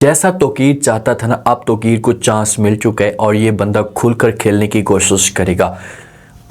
जैसा तौकीर चाहता था ना, अब तौकीर को चांस मिल चुका है और ये बंदा खुलकर खेलने की कोशिश करेगा।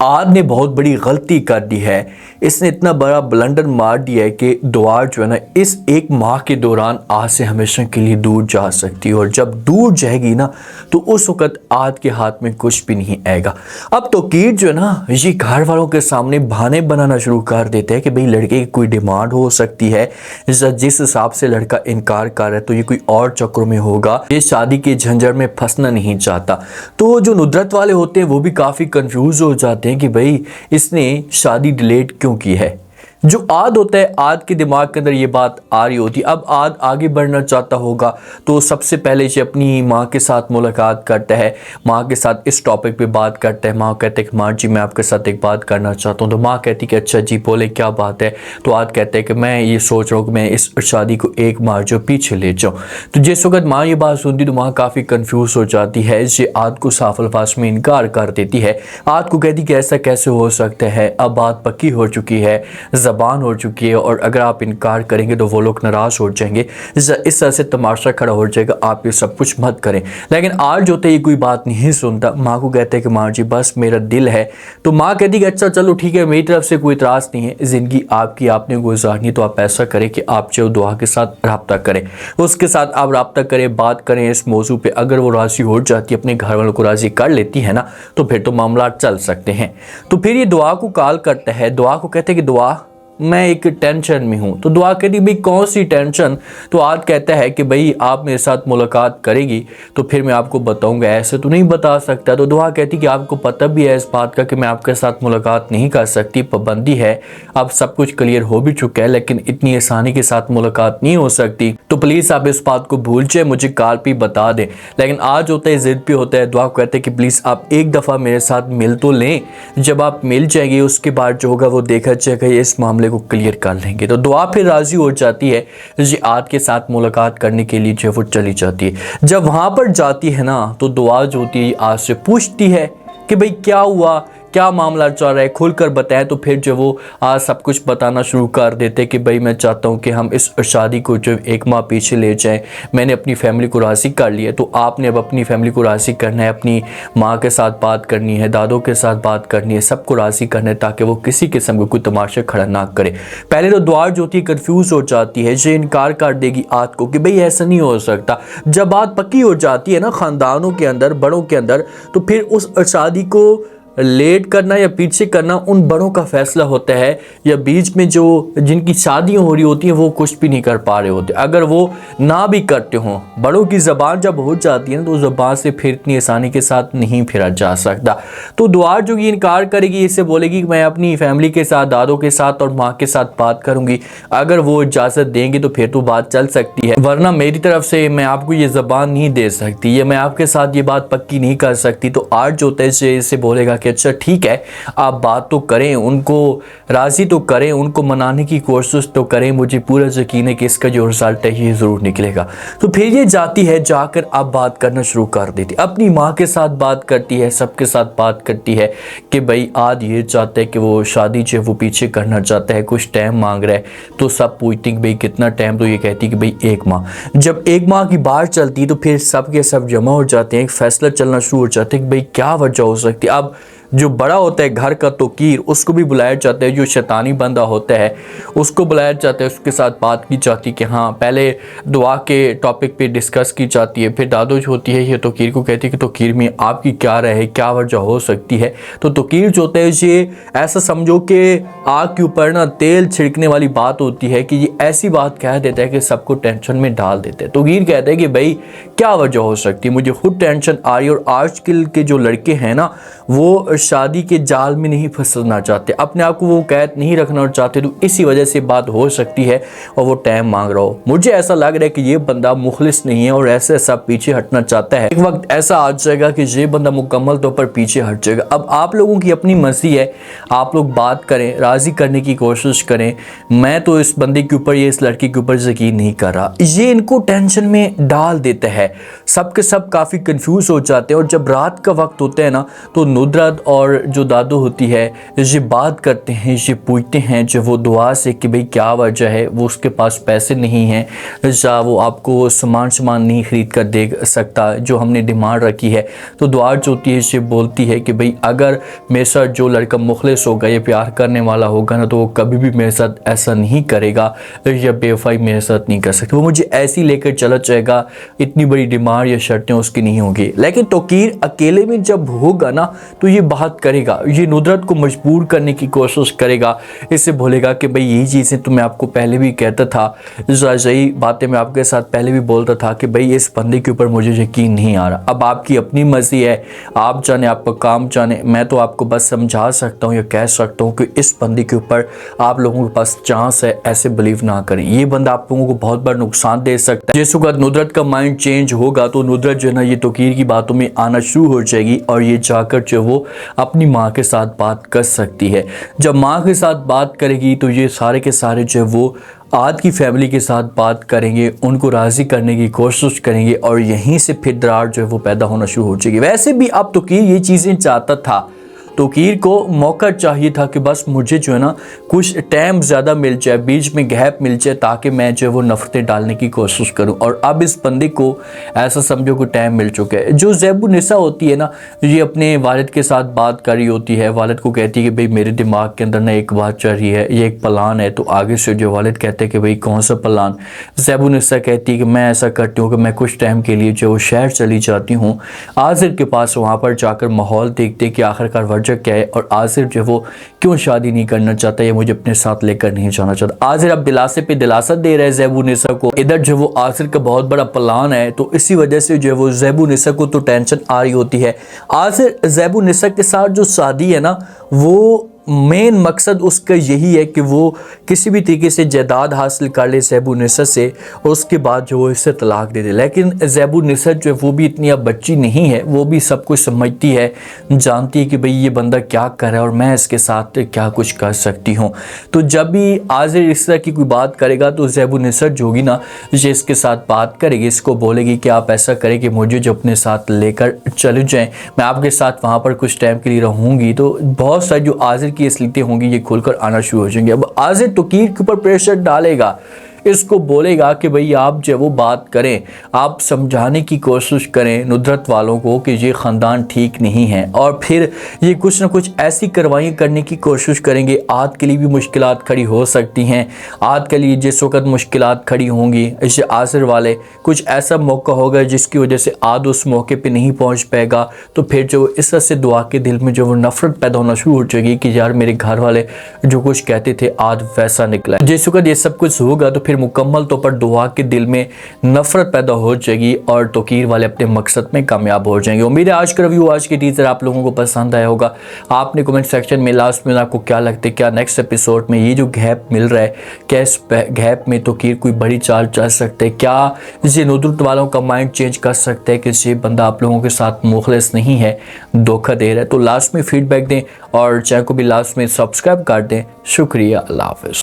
आद ने बहुत बड़ी गलती कर दी है। इसने इतना बड़ा ब्लंडर मार दिया है कि दुआ जो है ना, इस एक माह के दौरान आद से हमेशा के लिए दूर जा सकती है, और जब दूर जाएगी ना तो उस वक़्त आद के हाथ में कुछ भी नहीं आएगा। अब तौकीर जो है ना, ये घर वालों के सामने बहाने बनाना शुरू कर देते हैं कि भाई लड़के की कोई डिमांड हो सकती है, जिस हिसाब से लड़का इनकार कर रहा है तो ये कोई और चक्रों में होगा, ये शादी के झंझट में फंसना नहीं चाहता। तो जो नुदरत वाले होते हैं वो भी काफ़ी कंफ्यूज हो जाते हैं कि भाई इसने शादी डिलीट क्यों की है। जो आद होता है, आद के दिमाग के अंदर ये बात आ रही होती है। अब आद आगे बढ़ना चाहता होगा तो सबसे पहले से अपनी माँ के साथ मुलाकात करता है, माँ के साथ इस टॉपिक पे बात करता है। माँ कहते हैं कि माँ जी मैं आपके साथ एक बात करना चाहता हूँ। तो माँ कहती कि अच्छा जी बोले क्या बात है। तो आद कहते हैं कि मैं ये सोच रहा हूँ कि मैं इस शादी को एक माह जो पीछे ले जाऊँ। तो जिस वक्त माँ ये बात सुनती तो माँ काफ़ी कन्फ्यूज़ हो जाती है। ये आद को साफ अल्फाज में इनकार कर देती है। आद को कहती कि ऐसा कैसे हो सकता है, अब बात पक्की हो चुकी है, ज़बान हो चुकी है, और अगर आप इनकार करेंगे तो वो लोग नाराज़ हो जाएंगे, इस तरह से तमाशा खड़ा हो जाएगा, आप ये सब कुछ मत करें। लेकिन आज जो है ये कोई बात नहीं सुनता। माँ को कहते हैं कि माँ जी बस मेरा दिल है। तो माँ कहती कि अच्छा चलो ठीक है, मेरी तरफ से कोई इतराज़ नहीं है, ज़िंदगी आपकी, आपने गुजारनी, तो आप ऐसा करें कि आप जो दुआ के साथ रब्ता करें, उसके साथ आप रब्ता करें, बात करें इस मौजू पे। अगर वो राज़ी हो जाती है, अपने घर वालों को राज़ी कर लेती है ना, तो फिर तो मामला चल सकते हैं। तो फिर ये दुआ को कॉल करता है। दुआ को कहते हैं कि दुआ मैं एक टेंशन में हूँ। तो दुआ कहती भाई कौन सी टेंशन। तो आद कहता है कि भाई आप मेरे साथ मुलाकात करेगी तो फिर मैं आपको बताऊंगा, ऐसे तो नहीं बता सकता। तो दुआ कहती कि आपको पता भी है इस बात का कि मैं आपके साथ मुलाकात नहीं कर सकती, पाबंदी है, अब सब कुछ क्लियर हो भी चुका है, लेकिन इतनी आसानी के साथ मुलाकात नहीं हो सकती, तो प्लीज़ आप इस बात को भूल जाए, मुझे कॉल पे बता दें। लेकिन आज होता है ज़िद पे होता है। दुआ कहते हैं कि प्लीज़ आप एक दफ़ा मेरे साथ मिल तो लें, जब आप मिल जाएंगे उसके बाद जो होगा वो देखा जाएगा, इस मामले को क्लियर कर लेंगे। तो दुआ फिर राजी हो जाती है, जी आद के साथ मुलाकात करने के लिए जो वो चली जाती है। जब वहाँ पर जाती है ना तो दुआ जो होती है आद से पूछती है कि भाई क्या हुआ, क्या मामला चल रहा है, खुलकर बताएं। तो फिर जो वो आज सब कुछ बताना शुरू कर देते कि भाई मैं चाहता हूं कि हम इस शादी को जो एक माह पीछे ले जाएं, मैंने अपनी फैमिली को राज़ी कर लिया, तो आपने अब अपनी फैमिली को राज़ी करना है, अपनी माँ के साथ बात करनी है, दादों के साथ बात करनी है, सबको राज़ी करना है, ताकि वो किसी किस्म का कोई तमाशा खड़ा ना करे। पहले तो दुआ जो होती है कन्फ्यूज़ हो जाती है, ये इनकार कर देगी आद को कि भाई ऐसा नहीं हो सकता। जब बात पक्की हो जाती है ना ख़ानदानों के अंदर, बड़ों के अंदर, तो फिर उस शादी को लेट करना या पीछे करना उन बड़ों का फैसला होता है, या बीच में जो जिनकी शादियां हो रही होती हैं वो कुछ भी नहीं कर पा रहे होते। अगर वो ना भी करते हों, बड़ों की ज़बान जब हो जाती है ना तो ज़बान से फिर इतनी आसानी के साथ नहीं फिरा जा सकता। तो दुआ जो ये इनकार करेगी, इससे बोलेगी कि मैं अपनी फैमिली के साथ, दादों के साथ और माँ के साथ बात करूँगी, अगर वो इजाज़त देंगे तो फिर तो बात चल सकती है, वरना मेरी तरफ से मैं आपको ये ज़बान नहीं दे सकती, या मैं आपके साथ ये बात पक्की नहीं कर सकती। तो आज जो होता है इससे बोलेगा कि अच्छा ठीक है, आप बात तो करें, उनको राज़ी तो करें, उनको मनाने की कोशिश तो करें, मुझे पूरा यकीन है कि इसका जो रिजल्ट है ये ज़रूर निकलेगा। तो फिर ये जाती है, जाकर अब बात करना शुरू कर देती, अपनी माँ के साथ बात करती है, सबके साथ बात करती है कि भाई आद ये चाहता है कि वो शादी जो है वो पीछे करना चाहता है, कुछ टाइम मांग रहा है। तो सब पूछती कि भाई कितना टाइम, तो ये कहती कि भाई एक माह। जब एक माह की बात चलती तो फिर सब के सब जमा हो जाते हैं, एक फैसला चलना शुरू हो जाता है कि भाई क्या वजह हो सकती है। अब जो बड़ा होता है घर का तौकीर, उसको भी बुलाया जाता है, जो शैतानी बंदा होता है उसको बुलाया जाता है, उसके साथ बात की जाती है कि हाँ पहले दुआ के टॉपिक पे डिस्कस की जाती है। फिर दादो जो होती है ये तौकीर को कहती है कि तौकीर में आपकी क्या राय है, क्या वजह हो सकती है। तो तौकीर जो होता है ये ऐसा समझो कि आग के ऊपर ना तेल छिड़कने वाली बात होती है, कि ये ऐसी बात कह देता है कि सबको टेंशन में डाल देता है। तौकीर कहता है कि भाई क्या वजह हो सकती है, मुझे खुद टेंशन आ रही है, और आजकल के जो लड़के हैं ना वो शादी के जाल में नहीं फंसना चाहते, अपने आप को वो कैद नहीं रखना चाहते, तो इसी वजह से बात हो सकती है और वो टाइम मांग रहा हो। मुझे ऐसा लग रहा है कि ये बंदा मुखलिस नहीं है और ऐसे सब पीछे हटना चाहता है। एक वक्त ऐसा आ जाएगा कि ये बंदा मुकम्मल तौर पर पीछे हट जाएगा। अब आप लोगों की अपनी मर्जी है, आप लोग बात करें, राज़ी करने की कोशिश करें। मैं तो इस बंदे के ऊपर, ये इस लड़की के ऊपर यकीन नहीं कर रहा। ये इनको टेंशन में डाल देता है, सब के सब काफ़ी कंफ्यूज हो जाते हैं। और जब रात का वक्त होता है ना तो नुदरत और जो दादू होती है ये बात करते हैं, ये पूछते हैं जो वो दुआ से कि भाई क्या वजह है, वो उसके पास पैसे नहीं हैं या वो आपको सामान नहीं खरीद कर दे सकता जो हमने डिमांड रखी है। तो दुआ जो होती है ये बोलती है कि भाई अगर मेरे साथ जो लड़का मुखलिस होगा या प्यार करने वाला होगा ना, तो वो कभी भी मेरे साथ ऐसा नहीं करेगा या बेवफाई मेरे साथ नहीं कर सकता, वो मुझे ऐसी लेकर चला जाएगा, इतनी बड़ी डिमांड या शर्तें उसकी नहीं होंगी। लेकिन तौकीर अकेले में जब होगा ना तो ये बात करेगा, ये नुदरत को मजबूर करने की कोशिश करेगा, इससे बोलेगा कि भाई यही चीज़ें तो मैं आपको पहले भी कहता था, यही बातें मैं आपके साथ पहले भी बोलता था कि भाई इस बंदे के ऊपर मुझे यकीन नहीं आ रहा। अब आपकी अपनी मर्जी है, आप जाने, आपका काम जाने, मैं तो आपको बस समझा सकता हूँ या कह सकता हूँ कि इस बंदे के ऊपर आप लोगों के पास चांस है, ऐसे बिलीव ना करें, ये बंदा आप लोगों को बहुत बड़ा नुकसान दे सकता है। जिस वक्त नुदरत का माइंड चेंज होगा तो नुदरत जो है ना ये तौकीर की बातों में आना शुरू हो जाएगी और ये जाकर जो वो अपनी माँ के साथ बात कर सकती है। जब माँ के साथ बात करेगी तो ये सारे के सारे जो वो आद की फैमिली के साथ बात करेंगे, उनको राज़ी करने की कोशिश करेंगे और यहीं से फिर दरार जो है वो पैदा होना शुरू हो जाएगी। वैसे भी अब तौकीर ये चीज़ें चाहता था, तौकीर को मौका चाहिए था कि बस मुझे जो है ना कुछ टाइम ज़्यादा मिल जाए, बीच में गैप मिल जाए, ताकि मैं जो है वो नफ़रतें डालने की कोशिश करूं। और अब इस बंदे को ऐसा समझो कि टाइम मिल चुका है। जो ज़ैबुन्निसा होती है ना, ये अपने वालिद के साथ बात कर रही होती है, वालिद को कहती है कि भाई मेरे दिमाग के अंदर ना एक बात चल रही है, ये एक प्लान है। तो आगे से जो वालिद कहते हैं कि भाई कौन सा प्लान। ज़ैबुन्निसा कहती है कि मैं ऐसा करती हूँ कि मैं कुछ टाइम के लिए जो शहर चली जाती हूँ, आज़िर के पास, वहाँ पर जाकर माहौल देखते कि आखिरकार वजह क्या है और आज़िर जो वो क्यों शादी नहीं करना चाहता या मुझे अपने साथ लेकर नहीं जाना चाहता। आज़िर अब दिलासे पे दिलासा दे रहे हैं ज़ैबुन्निसा को। इधर जो वो आज़िर का बहुत बड़ा प्लान है, तो इसी वजह से जो वो ज़ैबुन्निसा को तो टेंशन आ रही होती है। आज़िर ज़ैबुन्निसा के साथ जो शादी है ना, वो मेन मकसद उसका यही है कि वो किसी भी तरीके से जायदाद हासिल कर ले ज़ैबुन्निसा से और उसके बाद जो वो इससे तलाक दे दे। लेकिन ज़ैबुन्निसा जो है वो भी इतनी अब बच्ची नहीं है, वो भी सब कुछ समझती है, जानती है कि भाई ये बंदा क्या कर रहा है और मैं इसके साथ क्या कुछ कर सकती हूँ। तो जब भी आज़िर इस तरह की कोई बात करेगा तो ज़ैबुन्निसा जो होगी ना, ये इसके साथ बात करेगी, इसको बोलेगी कि आप ऐसा करें कि मुझे जो अपने साथ लेकर चले जाएँ, मैं आपके साथ वहाँ पर कुछ टाइम के लिए रहूँगी। तो बहुत सारी जो आज़िर की असलियतें होंगी ये खुलकर आना शुरू हो जाएंगे। अब आज़िर तौकीर के ऊपर प्रेशर डालेगा, इसको बोलेगा कि भाई आप जो वो बात करें, आप समझाने की कोशिश करें नुदरत वालों को कि ये ख़ानदान ठीक नहीं है, और फिर ये कुछ ना कुछ ऐसी कार्रवाई करने की कोशिश करेंगे। आद के लिए भी मुश्किलात खड़ी हो सकती हैं। आद के लिए जिस वक्त मुश्किलात खड़ी होंगी, इसे आज़िर वाले कुछ ऐसा मौका होगा जिसकी वजह से आद उस मौके पर नहीं पहुँच पाएगा। तो फिर जो इस तरह से दुआ के दिल में जो वो नफ़रत पैदा होना शुरू हो जाएगी कि यार मेरे घर वाले जो कुछ कहते थे आद वैसा निकला। जिस वक्त ये सब कुछ होगा तो फिर मुकम्मल तौर पर दुआ के दिल में नफरत पैदा हो जाएगी और तौकीर वाले अपने मकसद में कामयाब हो जाएंगे। उम्मीद है आज का रिव्यू, आज की टीजर आप लोगों को पसंद आया होगा। आपने कमेंट सेक्शन में लास्ट में आपको क्या लगता है, क्या नेक्स्ट एपिसोड में ये जो गैप मिल रहा है, क्या इस गैप में तौकीर कोई बड़ी चाल चल सकते हैं, क्या ये नुदरत वालों का माइंड चेंज कर सकता है कि ये बंदा आप लोगों के साथ मुखलिस नहीं है, धोखा दे रहा है। तो लास्ट में फीडबैक दें और चैनल को भी लास्ट में सब्सक्राइब कर दें। शुक्रिया, अल्लाह हाफ़िज़।